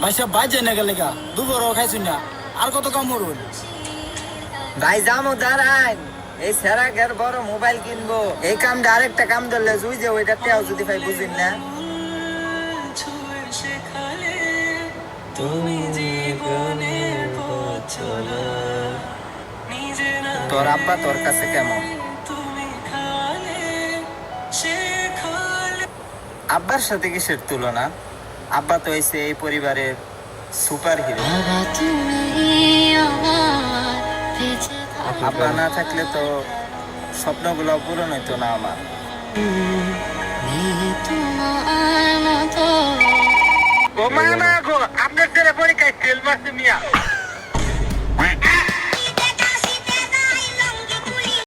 ভাই সব বাজে না গেলে গা দুপুরও খাইছুন না আর কত কাম করুন ভাই যামো দাঁড়ান এই সেরাকের বড় মোবাইল কিনবো এই কামটা আরেকটা কাম ধরলে তুই যে ওইটা টেও যদি ভাই বুঝিন না তোর আব্বা তোর কাছে কেমন? আব্বার সাথে কিসের তুলনা? আব্বা তো হইছে এই পরিবারের সুপার হিরো। আব্বা না থাকলে তো স্বপ্নগুলো পূরণ হইতো না আমার। ও মা গো, আপনার ছেলে পরীক্ষায় ফেল মারছে মিয়া।